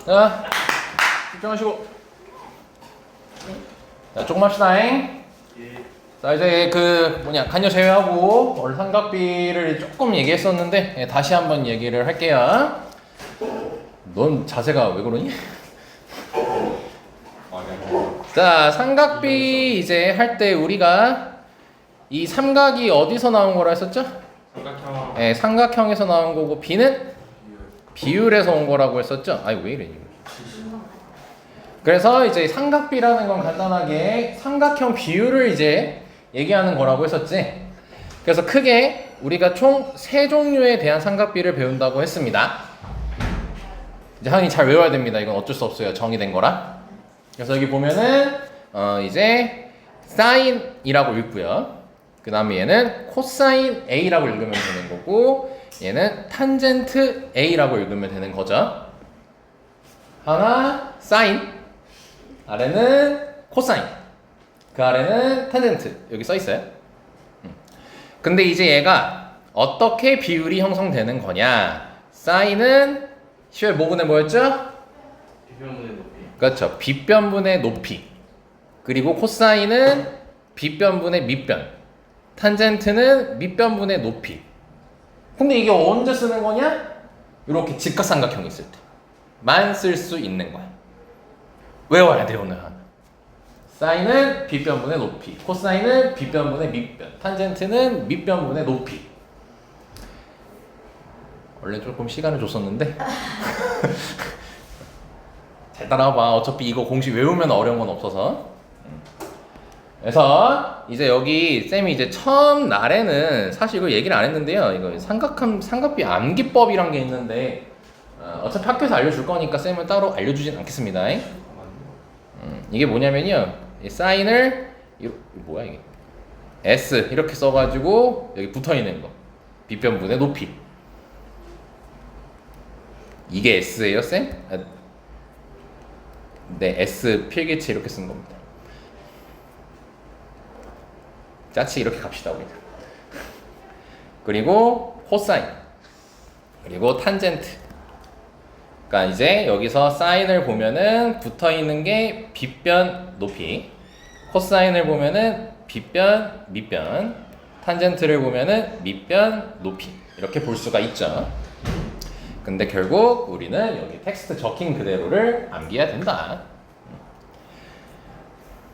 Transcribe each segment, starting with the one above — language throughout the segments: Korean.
자, 집중하시고. 자, 조금 합시다잉. 자, 이제 간여 제외하고 오늘 삼각비를 조금 얘기했었는데 다시 한번 얘기를 할게요. 넌 자세가 왜 그러니? 자, 삼각비 이제 할 때 우리가 이 삼각이 어디서 나온 거라 했었죠? 삼각형. 네, 삼각형에서 나온 거고 비는 비율에서 온 거라고 했었죠? 아이 왜 이래? 그래서 이제 삼각비라는 건 간단하게 삼각형 비율을 이제 얘기하는 거라고 했었지. 그래서 크게 우리가 총 3종류에 대한 삼각비를 배운다고 했습니다. 이제 하은이 잘 외워야 됩니다. 이건 어쩔 수 없어요. 정의된 거라. 그래서 여기 보면은 이제 사인이라고 읽고요. 그 다음에 얘는 코사인 A라고 읽으면 되는 거고 얘는 탄젠트 A라고 읽으면 되는 거죠. 하나 사인, 아래는 코사인, 그 아래는 탄젠트. 여기 써 있어요. 근데 이제 얘가 어떻게 비율이 형성되는 거냐? 사인은 10의 모분의 뭐였죠? 비변분의 높이. 그렇죠. 빗변분의 높이. 그리고 코사인은 빗변분의 밑변. 탄젠트는 밑변분의 높이. 근데 이게 언제 쓰는 거냐? 이렇게 직각삼각형이 있을 때만 쓸 수 있는 거야. 외워야 돼 오늘 하나. 사인은 빗변분의 높이, 코사인은 빗변분의 밑변, 탄젠트는 밑변분의 높이. 원래 조금 시간을 줬었는데 잘 따라와봐. 어차피 이거 공식 외우면 어려운 건 없어서. 그래서 이제 여기 쌤이 이제 처음 날에는 사실 이거 얘기를 안 했는데요. 이거 삼각비 암기법이란 게 있는데 어차피 학교에서 알려줄 거니까 쌤은 따로 알려주진 않겠습니다. 이게 뭐냐면요. 이 사인을 뭐야 이게? S 이렇게 써가지고 여기 붙어 있는 거. 빗변분의 높이. 이게 S예요, 쌤? 네, S 필기체 이렇게 쓴 겁니다. 짜치 이렇게 갑시다 우리가. 그리고 코사인, 그리고 탄젠트. 그러니까 이제 여기서 사인을 보면은 붙어 있는 게 빗변 높이, 코사인을 보면은 빗변 밑변, 탄젠트를 보면은 밑변 높이 이렇게 볼 수가 있죠. 근데 결국 우리는 여기 텍스트 적힌 그대로를 암기해야 된다.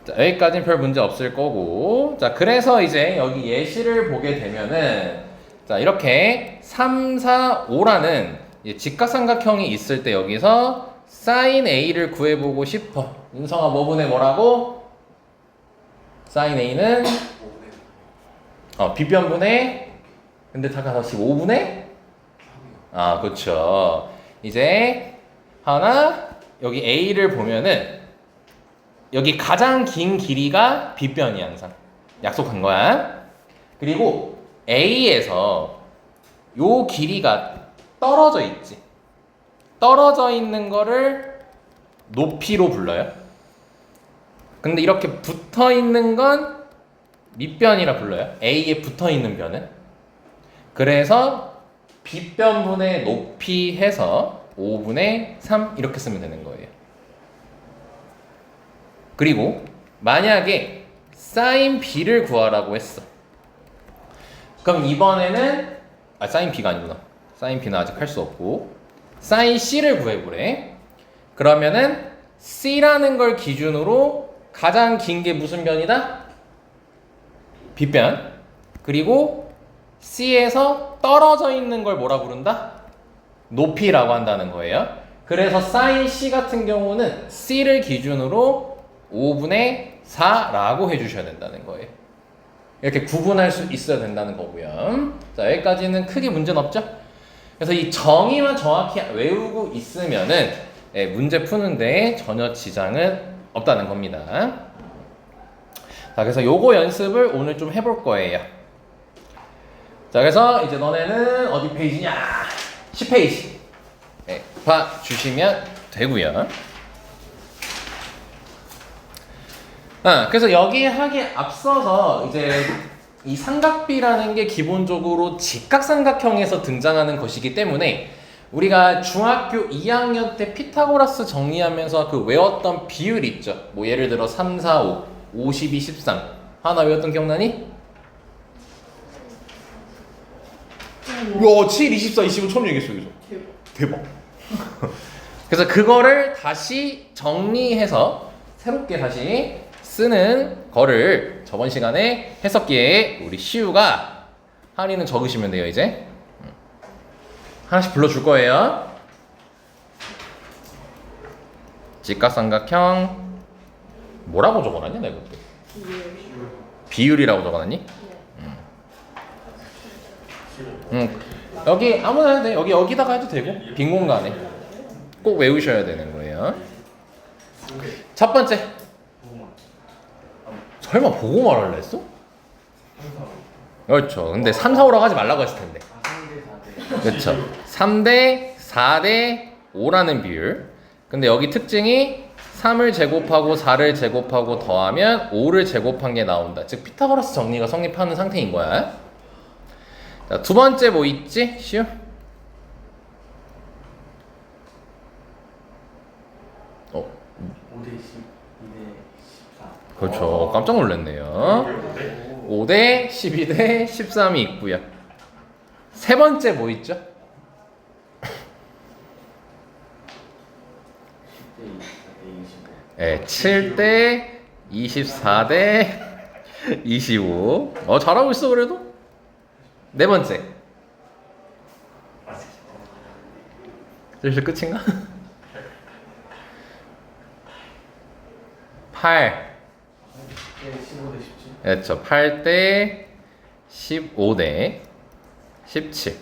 자, 여기까지는 별 문제 없을 거고. 자, 그래서 이제 여기 예시를 보게 되면은 자, 이렇게 3, 4, 5라는 직각삼각형이 있을 때 여기서 sin A를 구해보고 싶어. 윤성아 뭐분의 뭐라고? sin A는 빗변분의 근데 잠깐 다시 5분의 그렇죠. 이제 하나 여기 A를 보면은 여기 가장 긴 길이가 빗변이야 항상. 약속한 거야. 그리고 A에서 요 길이가 떨어져 있지. 떨어져 있는 거를 높이로 불러요. 근데 이렇게 붙어 있는 건 밑변이라 불러요. A에 붙어 있는 변은. 그래서 빗변분의 높이 해서 5분의 3 이렇게 쓰면 되는 거예요. 그리고 만약에 sin B를 구하라고 했어. 그럼 이번에는 sin B가 아니구나. sin B는 아직 할 수 없고 sin C를 구해보래. 그러면은 C라는 걸 기준으로 가장 긴 게 무슨 변이다? 빗변. 그리고 C에서 떨어져 있는 걸 뭐라 부른다? 높이라고 한다는 거예요. 그래서 sin C 같은 경우는 C를 기준으로 5분의 4라고 해주셔야 된다는 거예요. 이렇게 구분할 수 있어야 된다는 거고요. 자, 여기까지는 크게 문제는 없죠? 그래서 이 정의만 정확히 외우고 있으면은 문제 푸는데 전혀 지장은 없다는 겁니다. 자, 그래서 요거 연습을 오늘 좀 해볼 거예요. 자, 그래서 이제 너네는 어디 페이지냐? 10페이지 봐주시면 되고요. 그래서 여기 하기에 앞서서 이제 이 삼각비라는 게 기본적으로 직각삼각형에서 등장하는 것이기 때문에 우리가 중학교 2학년 때 피타고라스 정리하면서 그 외웠던 비율 있죠. 뭐 예를 들어 3, 4, 5, 52, 13 하나 외웠던 기억나니? 야, 7, 24, 25 처음 얘기했어 여기서. 대박. 그래서 그거를 다시 정리해서 새롭게 다시 쓰는 거를 저번 시간에 했었기에 우리 시우가 한이는 적으시면 돼요. 이제 하나씩 불러줄 거예요. 직각삼각형 뭐라고 적어놨냐 내가 그때? 비율이라고 적어놨니? 여기 아무나 해도 돼. 여기다가 해도 되고 빈 공간에 꼭 외우셔야 되는 거예요. 첫 번째. 설마 보고 말하려 했어? 그렇죠. 근데 3, 4, 5라고 하지 말라고 했을 텐데. 그렇죠. 3대 4대 5라는 비율. 근데 여기 특징이 3을 제곱하고 4를 제곱하고 더하면 5를 제곱한 게 나온다. 즉 피타고라스 정리가 성립하는 상태인 거야. 자, 두 번째 뭐 있지? 시우? 5대 10, 2대 14. 그렇죠. 깜짝 놀랐네요. 5대 12대 13이 있고요. 세 번째 뭐 있죠? 7대 24대 25. 잘하고 있어 그래도. 네 번째. 슬슬 끝인가? 8. 15대 17. 그렇죠. 8대 15대 17.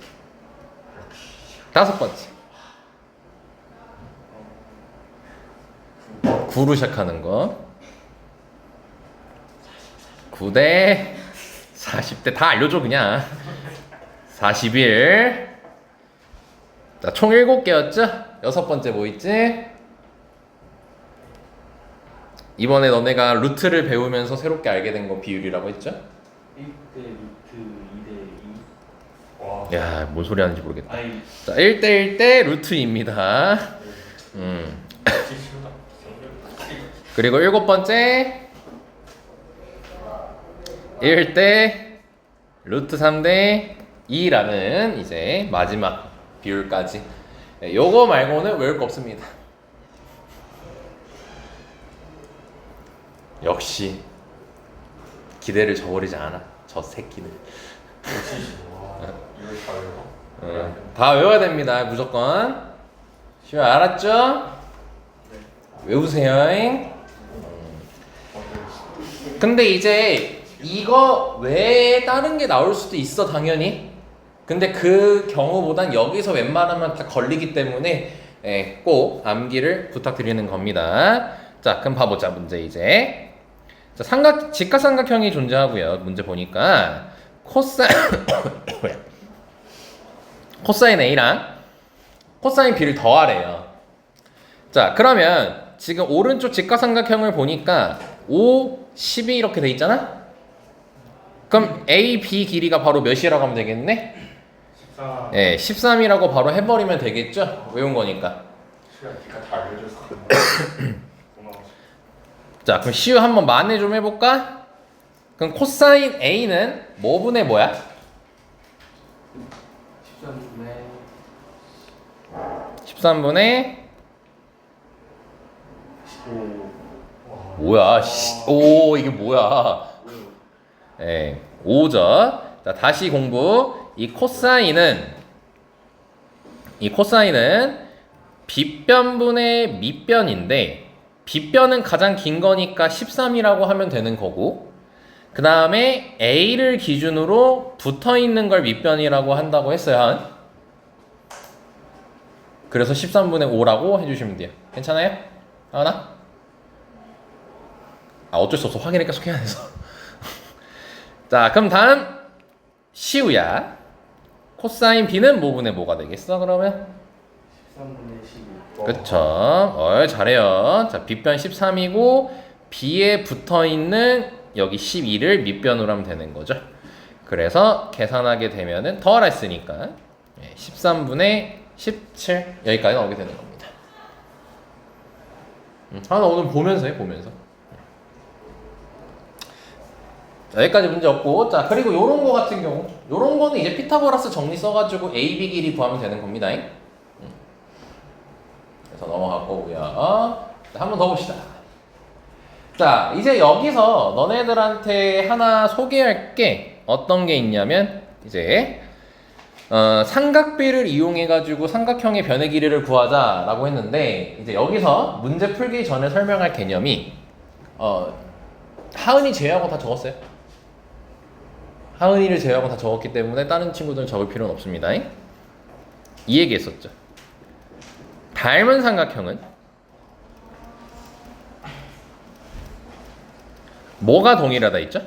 다섯 번째. 9로 시작하는 거. 9대 40대 다 알려줘 그냥. 41. 자, 총 7개였죠? 여섯 번째 뭐 있지? 이번에 너네가 루트를 배우면서 새롭게 알게 된 거 비율이라고 했죠? 1대 루트 2대 2. 와. 야, 뭔 소리 하는지 모르겠다. 아니, 자, 1대 1대 루트입니다. 그리고 일곱 번째 1대 루트 3대 2라는 이제 마지막 비율까지. 네, 요거 말고는 외울 거 없습니다. 역시 기대를 저버리지 않아 저 새끼들. 다 외워야 됩니다 무조건. 쉬워 알았죠? 외우세요. 근데 이제 이거 외에 다른 게 나올 수도 있어 당연히. 근데 그 경우보단 여기서 웬만하면 다 걸리기 때문에 꼭 암기를 부탁드리는 겁니다. 자, 그럼 봐보자 문제 이제. 자, 직각삼각형이 존재하고요. 문제 보니까 코사인 A랑 코사인 B를 더하래요. 자, 그러면 지금 오른쪽 직각삼각형을 보니까 5, 12 이렇게 돼 있잖아? 그럼 A, B 길이가 바로 몇이라고 하면 되겠네? 14. 네, 13이라고 바로 해버리면 되겠죠? 외운 거니까. 시간 니가 다 알려줘서. 고마워. 자, 그럼 시우 한번 만회 좀 해볼까? 그럼 코사인 A는 뭐분의 뭐야? 13분의 13분의 15. 뭐야? 오, 이게 뭐야? 예, 5죠. 자, 다시 공부. 이 코사인은 빗변분의 밑변인데 빗변은 가장 긴 거니까 13이라고 하면 되는 거고, 그 다음에 A를 기준으로 붙어있는 걸 밑변이라고 한다고 했어요. 그래서 13분의 5라고 해주시면 돼요. 괜찮아요? 하나? 어쩔 수 없어. 확인을 계속 해야 돼서. 자, 그럼 다음 시우야. 코사인 B는 뭐분의 뭐가 되겠어 그러면? 13분의 12. 그쵸. 잘해요. 자, 빗변 13이고 B에 붙어있는 여기 12를 밑변으로 하면 되는 거죠. 그래서 계산하게 되면은 더하라 했으니까 13분의 17 여기까지 나오게 되는 겁니다. 하나 오늘 보면서 해 보면서. 자, 여기까지 문제 없고, 자 그리고 요런 거 같은 경우 요런 거는 이제 피타고라스 정리 써가지고 AB 길이 구하면 되는 겁니다. 그래서 넘어가고요. 한 번 더 봅시다. 자 이제 여기서 너네들한테 하나 소개할 게 어떤 게 있냐면 이제 삼각비를 이용해 가지고 삼각형의 변의 길이를 구하자라고 했는데 이제 여기서 문제 풀기 전에 설명할 개념이 하은이 제외하고 다 적었어요. 하은이를 제외하고 다 적었기 때문에 다른 친구들은 적을 필요는 없습니다. 이 얘기 했었죠. 닮은 삼각형은 뭐가 동일하다 했죠?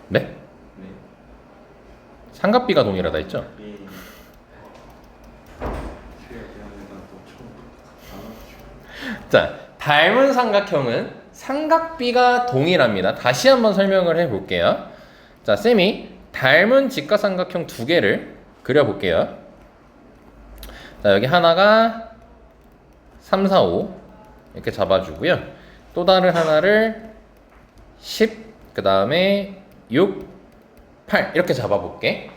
네? 삼각비가 동일하다 했죠? 자, 닮은 삼각형은 삼각비가 동일합니다. 다시 한번 설명을 해볼게요. 자, 쌤이 닮은 직각삼각형 두 개를 그려볼게요. 자, 여기 하나가 3, 4, 5 이렇게 잡아주고요. 또 다른 하나를 10, 그 다음에 6, 8 이렇게 잡아볼게.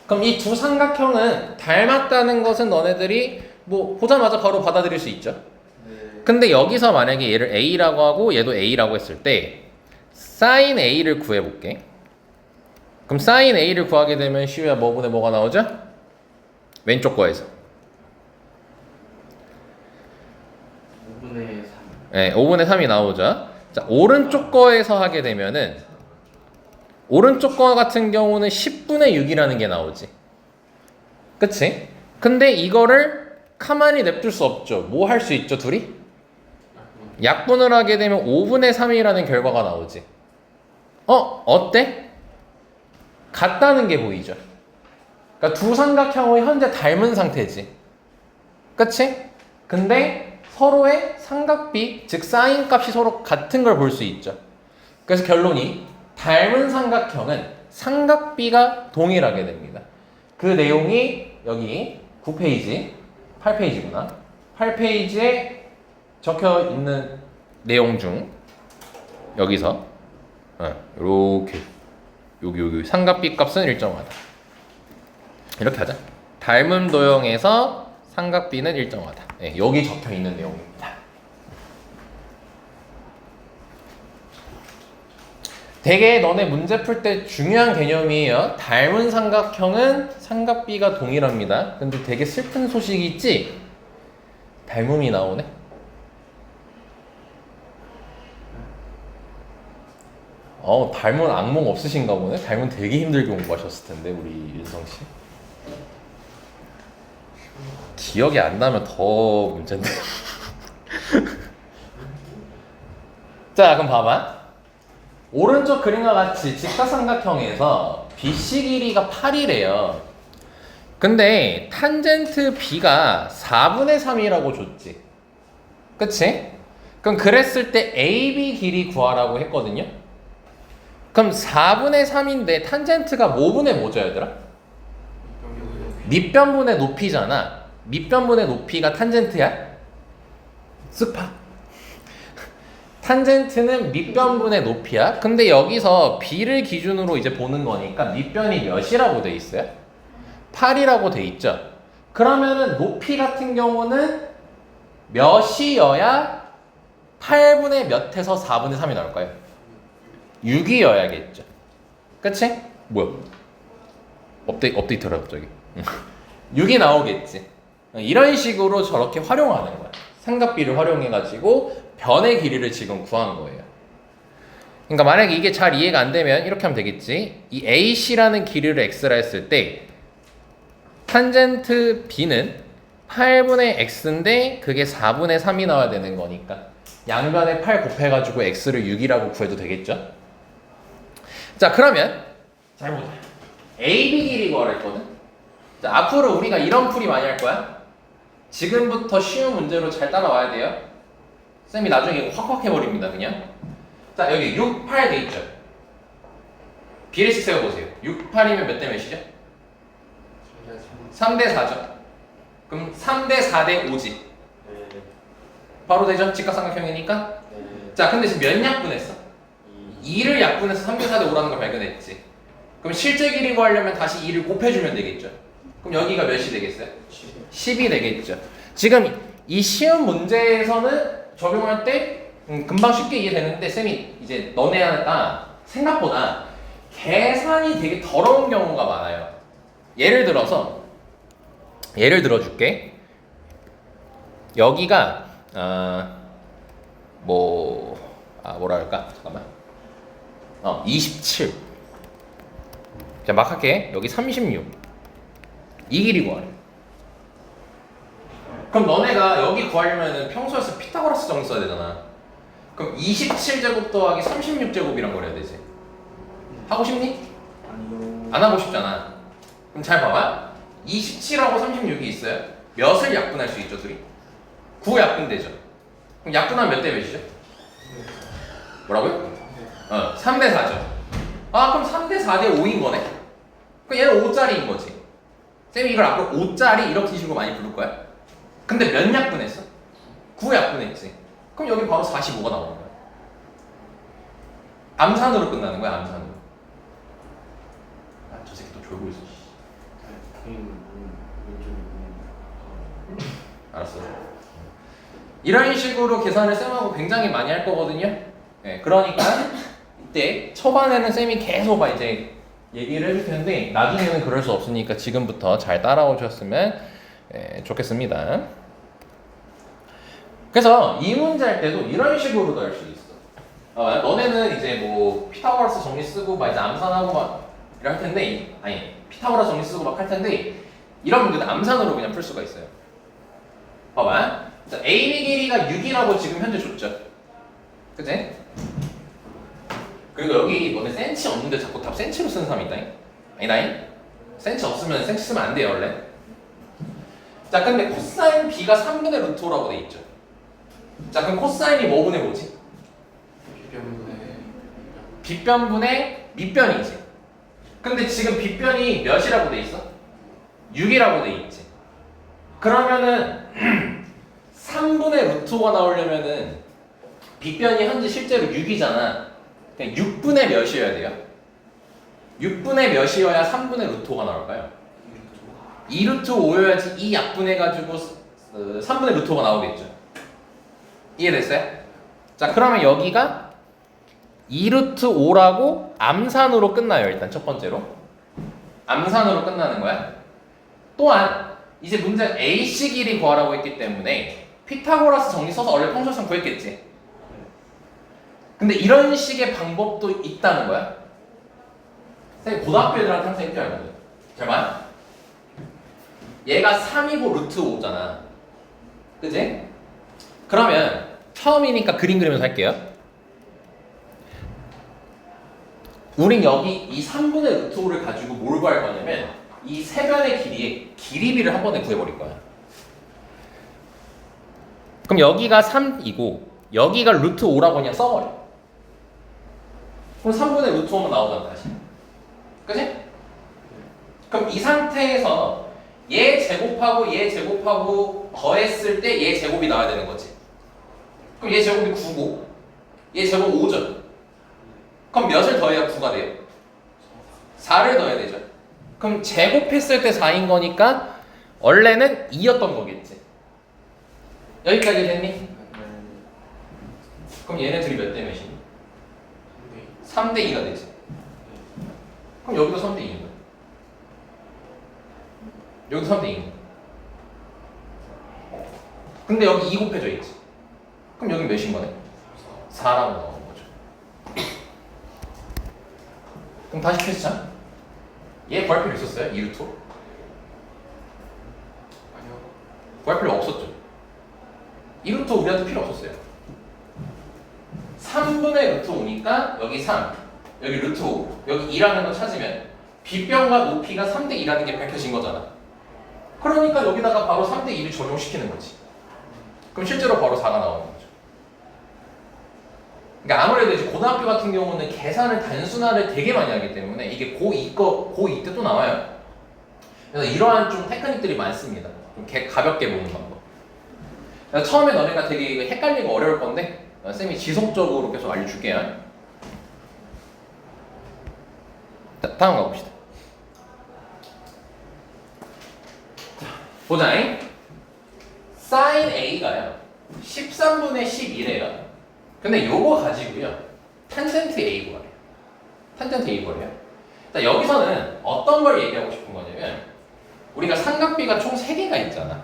그럼 이 두 삼각형은 닮았다는 것은 너네들이 뭐 보자마자 바로 받아들일 수 있죠. 근데 여기서 만약에 얘를 A라고 하고 얘도 A라고 했을 때 sin A를 구해볼게. 그럼 sin A를 구하게 되면 시우야 뭐분의 뭐가 나오죠? 왼쪽 거에서 5분의 3. 네, 5분의 3이 나오죠. 자, 오른쪽 거에서 하게 되면은 오른쪽 거 같은 경우는 10분의 6이라는 게 나오지. 그치? 근데 이거를 가만히 냅둘 수 없죠. 뭐 할 수 있죠, 둘이? 약분을 하게 되면 5분의 3이라는 결과가 나오지. 어때? 같다는 게 보이죠. 그러니까 두 삼각형의 현재 닮은 상태지. 그치? 근데 서로의 삼각비, 즉 사인 값이 서로 같은 걸 볼 수 있죠. 그래서 결론이 닮은 삼각형은 삼각비가 동일하게 됩니다. 그 내용이 여기 9페이지, 8페이지구나. 8페이지에 적혀 있는 내용 중 여기서 이렇게 여기 삼각비 값은 일정하다. 이렇게 하자. 닮은 도형에서 삼각비는 일정하다. 네, 여기 적혀 있는 내용입니다. 되게 너네 문제 풀 때 중요한 개념이에요. 닮은 삼각형은 삼각비가 동일합니다. 근데 되게 슬픈 소식이 있지? 닮음이 나오네? 닮은 악몽 없으신가 보네? 닮은 되게 힘들게 공부하셨을 텐데, 우리 윤성씨. 기억이 안 나면 더 문제인데. 자, 그럼 봐봐. 오른쪽 그림과 같이 직사삼각형에서 BC 길이가 8이래요. 근데 탄젠트 B가 4분의 3이라고 줬지. 그치? 그럼 그랬을 때 AB 길이 구하라고 했거든요. 그럼 4분의 3인데 탄젠트가 뭐분의 뭐죠, 얘들아? 밑변분의 높이잖아. 밑변분의 높이가 탄젠트야? 쓱 봐. 탄젠트는 밑변분의 높이야. 근데 여기서 B를 기준으로 이제 보는 거니까 밑변이 몇이라고 돼 있어요? 8이라고 돼 있죠. 그러면은 높이 같은 경우는 몇이어야 8분의 몇에서 4분의 3이 나올까요? 6이어야겠죠. 그치? 뭐야? 업데이트라 갑자기. 6이 나오겠지. 이런 식으로 저렇게 활용하는 거야. 삼각비를 활용해가지고 변의 길이를 지금 구한 거예요. 그러니까 만약에 이게 잘 이해가 안 되면 이렇게 하면 되겠지. 이 AC라는 길이를 X라 했을 때 탄젠트 B는 8분의 X인데 그게 4분의 3이 나와야 되는 거니까 양변에 8 곱해가지고 X를 6이라고 구해도 되겠죠? 자, 그러면 잘 보자. AB 길이 구하라 했거든? 자, 앞으로 우리가 이런 풀이 많이 할 거야. 지금부터 쉬운 문제로 잘 따라와야 돼요. 쌤이 나중에 이거 확확 해버립니다, 그냥. 자, 여기 6, 8 돼 있죠? 비례식 세워보세요. 6, 8이면 몇 대 몇이죠? 3대 4죠. 그럼 3대 4대 5지. 네. 바로 되죠? 직각삼각형이니까. 네. 자, 근데 지금 몇 약분했어? 2를 약분해서 3대 4대 5라는 걸 발견했지. 그럼 실제 길이 구하려면 다시 2를 곱해주면 되겠죠. 그럼 여기가 몇이 되겠어요? 10이 되겠죠. 지금 이 시험 문제에서는 적용할 때 금방 쉽게 이해되는데 쌤이 이제 너네가 생각보다 계산이 되게 더러운 경우가 많아요. 예를 들어줄게. 여기가 뭐라 할까? 잠깐만. 27. 자, 막 할게. 여기 36. 이 길이 구하래. 그럼 너네가 여기 구하려면 평소에서 피타고라스 정리 써야 되잖아. 그럼 27제곱 더하기 36제곱이란 걸 해야 되지. 하고 싶니? 아니요. 안 하고 싶잖아. 그럼 잘 봐봐. 27하고 36이 있어요. 몇을 약분할 수 있죠, 둘이? 9 약분되죠. 그럼 약분하면 몇 대 몇이죠? 뭐라고요? 3대 4죠. 아, 그럼 3대 4대 5인 거네? 그럼 얘는 5짜리인 거지. 쌤이 이걸 앞으로 5짜리 이렇게 식으로 많이 부를 거야. 근데 몇 약분했어? 9 약분했지. 그럼 여기 바로 45가 나오는 거야. 암산으로 끝나는 거야, 암산으로. 아, 저 새끼 또 졸고 있어. 알았어. 이런 식으로 계산을 쌤하고 굉장히 많이 할 거거든요. 네, 그러니까 이때 초반에는 쌤이 계속 이제 얘기를 해줄 텐데 나중에는 그럴 수 없으니까 지금부터 잘 따라오셨으면 좋겠습니다. 그래서 이 문제 할 때도 이런 식으로도 할 수 있어. 너네는 이제 뭐 피타고라스 정리 쓰고 막 이제 암산하고 막 이럴 할 텐데, 아니 피타고라스 정리 쓰고 막 할 텐데 이런 문제는 암산으로 그냥 풀 수가 있어요. 봐봐. 자, AB 길이가 6이라고 지금 현재 줬죠. 그치? 그리고 여기 너네 센치 없는데 자꾸 답 센치로 쓰는 사람이 있다잉? 아니다잉? 센치 없으면 센치 쓰면 안 돼요, 원래. 자, 근데 코사인 B가 3분의 루트 5라고 돼 있죠. 자, 그럼 코사인이 뭐분의 뭐지? 빗변분의 밑변이지. 근데 지금 빗변이 몇이라고 돼 있어? 6이라고 돼 있지. 그러면은 3분의 루트 5가 나오려면은 빗변이 현재 실제로 6이잖아. 그냥 6분의 몇이어야 돼요? 6분의 몇이어야 3분의 루트 5가 나올까요? 2 루트 5여야지 2 약분해가지고 3분의 루트 5가 나오겠죠. 이해됐어요? 자, 그러면 여기가 2 루트 5라고 암산으로 끝나요. 일단 첫 번째로 암산으로 끝나는 거야. 또한 이제 문제 AC 길이 구하라고 했기 때문에 피타고라스 정리 써서 원래 평소성 구했겠지. 근데 이런 식의 방법도 있다는 거야. 선생님 고등학교 애들한테 항상 이렇게 알거든. 잘 봐. 얘가 3이고 루트 5잖아. 그지? 그러면 처음이니까 그림 그리면서 할게요. 우린 여기 이 3분의 루트 5를 가지고 뭘 구할 거냐면 이 세 변의 길이의 길이비를 한 번에 구해버릴 거야. 그럼 여기가 3이고 여기가 루트 5라고 그냥 써버려. 그럼 3분의 루트 5만 나오잖아 다시. 그치? 그럼 이 상태에서 얘 제곱하고 더했을 때 얘 제곱이 나와야 되는 거지. 그럼 얘 제곱이 9고 얘 제곱 5죠. 그럼 몇을 더해야 9가 돼요? 4를 더해야 되죠. 그럼 제곱했을 때 4인 거니까 원래는 2였던 거겠지. 여기까지 됐니? 그럼 얘네들이 몇 대 몇이니? 3대 2가 되지. 그럼 여기도 3대 2인 거야. 여기도 3대 2인 거야. 근데 여기 2 곱해져 있지. 그럼 여기 몇인 거네? 4라고 나오는 거죠. 그럼 다시 퀘스천. 얘 구할 필요 있었어요? 2 루트 5? 아니요. 구할 필요 없었죠. 2 루트 5 우리한테 필요 없었어요. 3분의 루트 5니까 여기 3, 여기 루트 5, 여기 2라는 거 찾으면 빗변과 높이가 3대 2라는 게 밝혀진 거잖아. 그러니까 여기다가 바로 3대 2를 적용시키는 거지. 그럼 실제로 바로 4가 나오는 거죠. 그러니까 아무래도 이제 고등학교 같은 경우는 계산을 단순화를 되게 많이 하기 때문에 이게 고2 때 또 나와요. 그래서 이러한 좀 테크닉들이 많습니다. 좀 가볍게 보는 방법. 그래서 처음에 너네가 되게 이거 헷갈리고 어려울 건데 쌤이 지속적으로 계속 알려줄게요. 자, 다음 가봅시다. 자, 보자잉. sin A가요 13분의 11이에요. 근데 요거 가지고요 탄젠트 A 구하래요. 탄젠트 A 구하래요. 자, 여기서는 어떤 걸 얘기하고 싶은 거냐면 우리가 삼각비가 총 3개가 있잖아.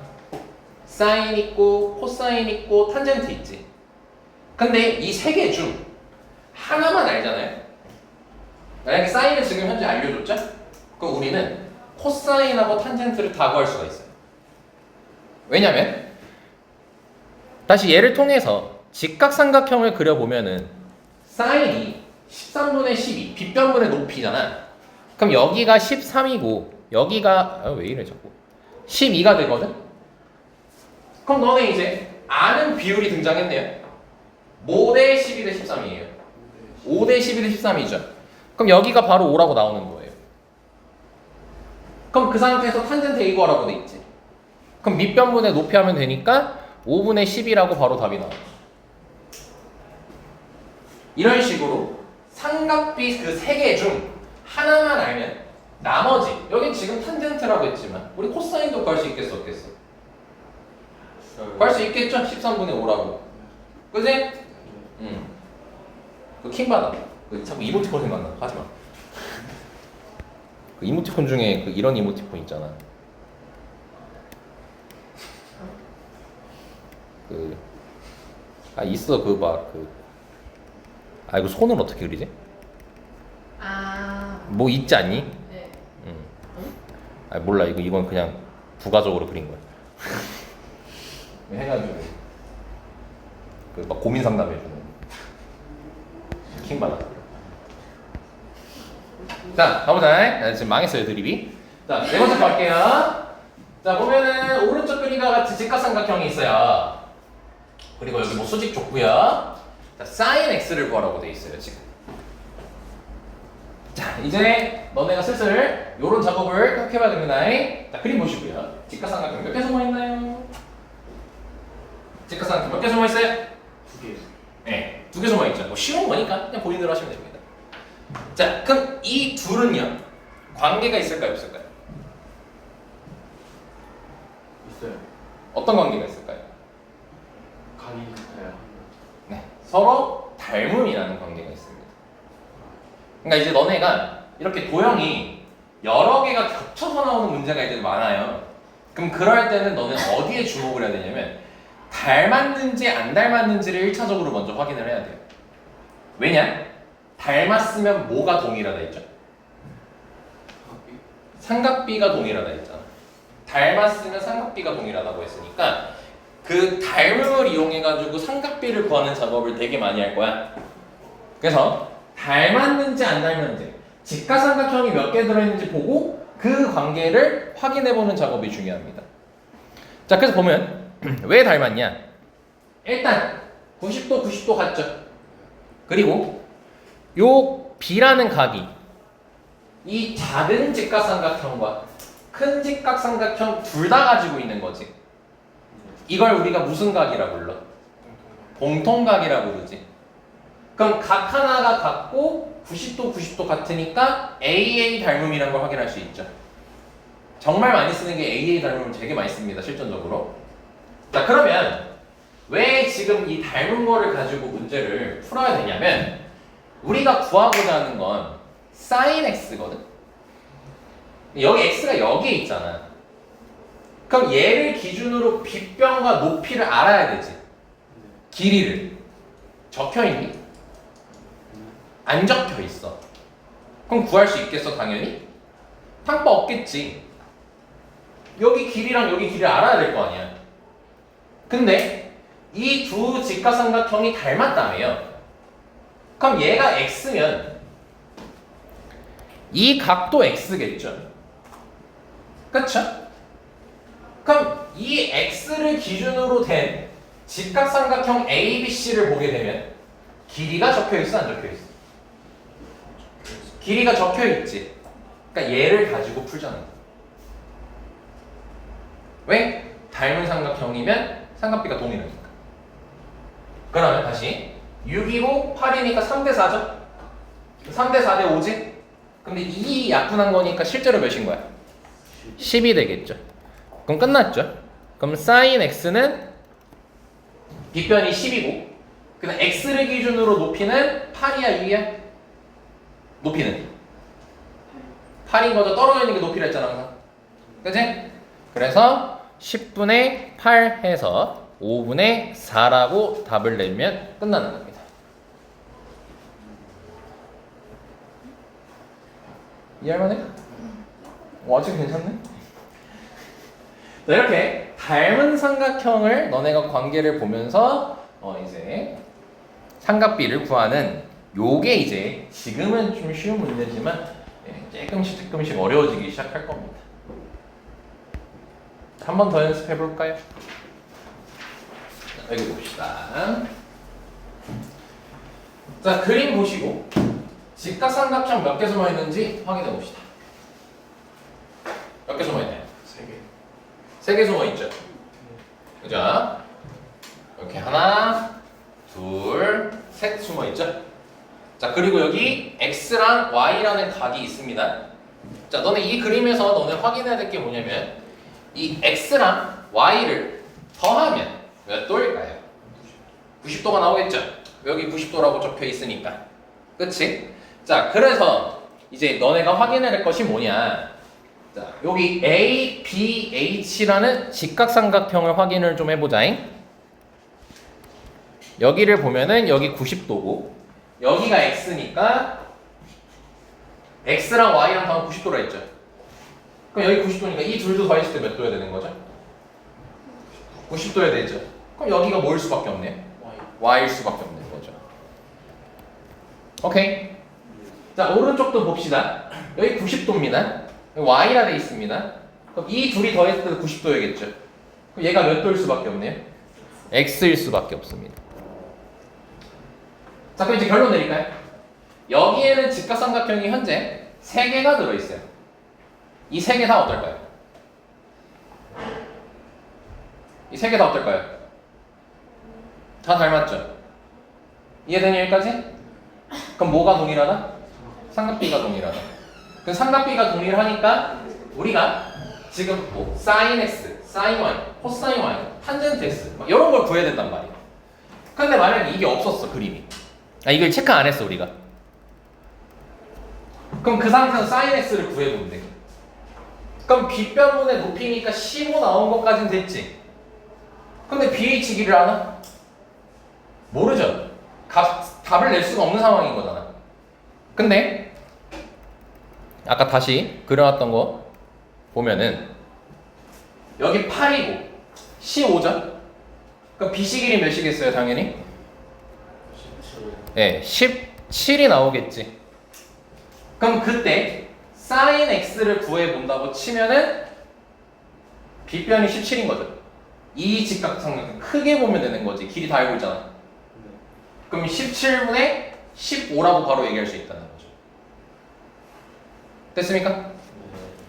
사인 있고 코사인 있고 탄젠트 있지. 근데 이 3개 중 하나만 알잖아요. 만약에 사인을 지금 현재 알려줬죠? 그럼 우리는 코사인하고 탄젠트를 다 구할 수가 있어요. 왜냐면 다시 얘를 통해서 직각삼각형을 그려보면은 사인이 13분의 12 빗변분의 높이잖아. 그럼 여기가 13이고 여기가 왜 이래 자꾸 12가 되거든? 그럼 너네 이제 아는 비율이 등장했네요. 5대 12 대 13이에요. 5대 12 대 13이죠. 그럼 여기가 바로 5라고 나오는 거예요. 그럼 그 상태에서 탄젠트 A 구하라고 돼 있지. 그럼 밑변분의 높이 하면 되니까 5분의 10이라고 바로 답이 나와요. 이런 식으로 삼각비 그 3개 중 하나만 알면 나머지 여긴 지금 탄젠트라고 했지만 우리 코사인도 구할 수 있겠어 없겠어? 구할 수 있겠죠? 13분의 5라고 그지? 그 킹받아. 그 자꾸 이모티콘 생각나. 하지마. 그 이모티콘 중에 그 이런 이모티콘 있잖아. 있어 그 막 이거 손을 어떻게 그리지? 뭐 있지 않니? 네. 몰라 이건 그냥 부가적으로 그린 거야. 해가지고 그 막 고민 상담해주는 킹받아. 자 가보자. 지금 망했어요 드립이. 자 네 번째 갈게요. 자 보면은 오른쪽 그림과 같이 직각삼각형이 있어요. 그리고 여기 뭐 수직 줬고요. 자 sin x를 구하라고 돼 있어요 지금. 자 이제 너네가 슬슬 요런 작업을 해봐야 됩니다. 자 그림 보시고요. 직각삼각형 몇 개 숨어있나요? 직각삼각형 몇 개 숨어있어요? 2개. 네, 2개 숨어있죠. 뭐 쉬운 거니까 그냥 본인대로 하시면 됩니다. 자 그럼 이 둘은요 관계가 있을까요 없을까요? 있어요. 어떤 관계가 있을까요? 각이 같아요. 네, 서로 닮음이라는 관계가 있습니다. 그러니까 이제 너네가 이렇게 도형이 여러 개가 겹쳐서 나오는 문제가 이제 많아요. 그럼 그럴 때는 너는 어디에 주목을 해야 되냐면 닮았는지 안 닮았는지를 1차적으로 먼저 확인을 해야 돼요. 왜냐? 닮았으면 뭐가 동일하다 했죠? 삼각비가 동일하다 했잖아. 닮았으면 삼각비가 동일하다고 했으니까 그 닮음을 이용해가지고 삼각비를 구하는 작업을 되게 많이 할 거야. 그래서 닮았는지 안 닮았는지 직각삼각형이 몇 개 들어있는지 보고 그 관계를 확인해보는 작업이 중요합니다. 자 그래서 보면 왜 닮았냐? 일단 90도 90도 같죠? 그리고 요 B라는 각이 이 작은 직각삼각형과 큰 직각삼각형 둘 다 가지고 있는 거지. 이걸 우리가 무슨 각이라 불러? 공통각이라 부르지. 그럼 각 하나가 같고 90도 90도 같으니까 AA 닮음이라는 걸 확인할 수 있죠. 정말 많이 쓰는 게 AA 닮음을 되게 많이 씁니다 실전적으로. 자 그러면 왜 지금 이 닮은 거를 가지고 문제를 풀어야 되냐면 우리가 구하고자 하는 건 sin x거든. 여기 x가 여기에 있잖아. 그럼 얘를 기준으로 빗변과 높이를 알아야 되지. 길이를. 적혀있니? 안 적혀있어. 그럼 구할 수 있겠어 당연히? 방법 없겠지. 여기 길이랑 여기 길이를 알아야 될 거 아니야. 근데 이 두 직각삼각형이 닮았다며요. 그럼 얘가 x면 이 각도 x겠죠. 그쵸? 그럼 이 x를 기준으로 된 직각삼각형 ABC를 보게 되면 길이가 적혀있어 안 적혀있어? 길이가 적혀있지. 그러니까 얘를 가지고 풀자는 거야. 왜? 닮은 삼각형이면 삼각비가 동일하니까. 그러면 다시 6이고 8이니까 3대 4죠? 3대 4대 5지? 근데 2 약분한 거니까 실제로 몇인 거야? 10이 되겠죠. 그럼 끝났죠? 그럼 sin x는 빗변이 10이고 그다음 x를 기준으로 높이는 8이야 6이야? 높이는 8인 거죠. 떨어져 있는 게 높이라 했잖아 항상. 그치? 그래서 10분의 8 해서 5분의 4라고 답을 내면 끝나는 겁니다. 이해할만해? 아직 괜찮네? 자, 이렇게 닮은 삼각형을 너네가 관계를 보면서 이제 삼각비를 구하는 요게 이제 지금은 좀 쉬운 문제지만 조금씩 어려워지기 시작할 겁니다. 한 번 더 연습해 볼까요? 여기 봅시다. 자, 그림 보시고 직각삼각형 몇 개 숨어 있는지 확인해 봅시다. 몇 개 숨어 있나요? 3개. 3개 숨어 있죠. 그죠? 이렇게 하나, 둘, 셋 숨어 있죠. 자, 그리고 여기 x랑 y라는 각이 있습니다. 자, 너네 이 그림에서 너네 확인해야 될 게 뭐냐면 이 x랑 y를 더하면 몇 도일까요? 90도가 나오겠죠? 여기 90도라고 적혀 있으니까. 그치? 자, 그래서 이제 너네가 확인해야 될 것이 뭐냐? 자, 여기 A, B, H라는 직각삼각형을 확인을 좀 해보자잉. 여기를 보면은 여기 90도고 여기가 X니까 X랑 Y랑 더하면 90도라 했죠. 그럼 여기 90도니까 이 둘도 더했을 때 몇 도야 되는 거죠? 90도야 되죠. 그럼 여기가 뭐일 수밖에 없네요? Y일 수밖에 없는 거죠. 오케이. 자, 오른쪽도 봅시다. 여기 90도입니다. Y라 돼 있습니다. 그럼 이 둘이 더했을 때 90도야겠죠. 그럼 얘가 몇 도일 수밖에 없네요? X일 수밖에 없습니다. 자, 그럼 이제 결론 내릴까요? 여기에는 직각삼각형이 현재 3개가 들어있어요. 이 3개 다 어떨까요? 이 3개 다 어떨까요? 다 닮았죠? 이해되니 여기까지? 그럼 뭐가 동일하다? 삼각비가 동일하다. 그 삼각비가 동일하니까 우리가 지금 뭐 sin x, sin y, cosine y, 탄젠트 x 막 이런 걸 구해야 된단 말이야. 근데 만약에 이게 없었어 그림이. 이걸 체크 안 했어 우리가. 그럼 그 상태에서 sin x를 구해보면 돼. 그럼 빗변분의 높이니까 15 나온 것까지는 됐지. 근데 BH 길이를 아나? 모르죠. 답을 낼 수가 없는 상황인 거잖아. 근데 아까 다시 그려놨던 거 보면은 여기 8이고 15죠? 그럼 BC 길이 몇이겠어요 당연히? 17이 나오겠지. 그럼 그때 sin x를 구해본다고 치면은 빗변이 17인 거죠. 이 직각삼각형 크게 보면 되는 거지. 길이 다 알고 있잖아. 그럼 17분의 15라고 바로 얘기할 수 있다는 거죠. 됐습니까?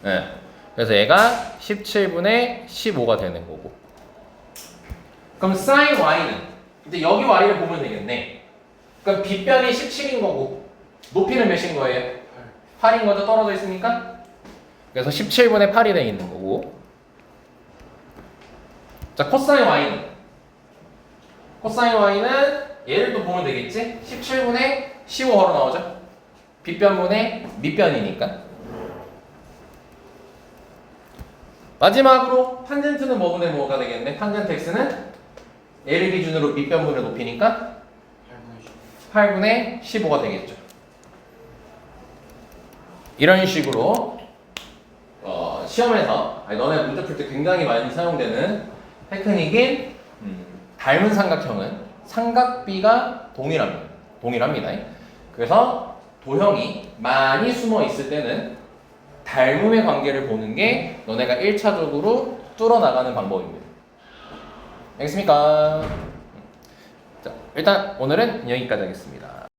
네. 그래서 얘가 17분의 15가 되는 거고. 그럼 sin y는 이제 여기 y를 보면 되겠네. 그럼 빗변이 17인 거고 높이는 몇인 거예요? 8인 거죠? 떨어져 있으니까. 그래서 17분의 8이 돼 있는 거고. 자, 코사인 y는 얘를 또 보면 되겠지? 17분의 15호로 나오죠? 빗변분의 밑변이니까. 마지막으로 탄젠트는 뭐분의 뭐가 되겠네? 탄젠트 x는 얘를 기준으로 밑변분의 높이니까 8분의 15가 되겠죠. 이런 식으로 시험에서 너네 문제 풀 때 굉장히 많이 사용되는 테크닉인 닮은 삼각형은 삼각비가 동일합니다. 그래서 도형이 많이 숨어 있을 때는 닮음의 관계를 보는 게 너네가 1차적으로 뚫어나가는 방법입니다. 알겠습니까? 자, 일단 오늘은 여기까지 하겠습니다.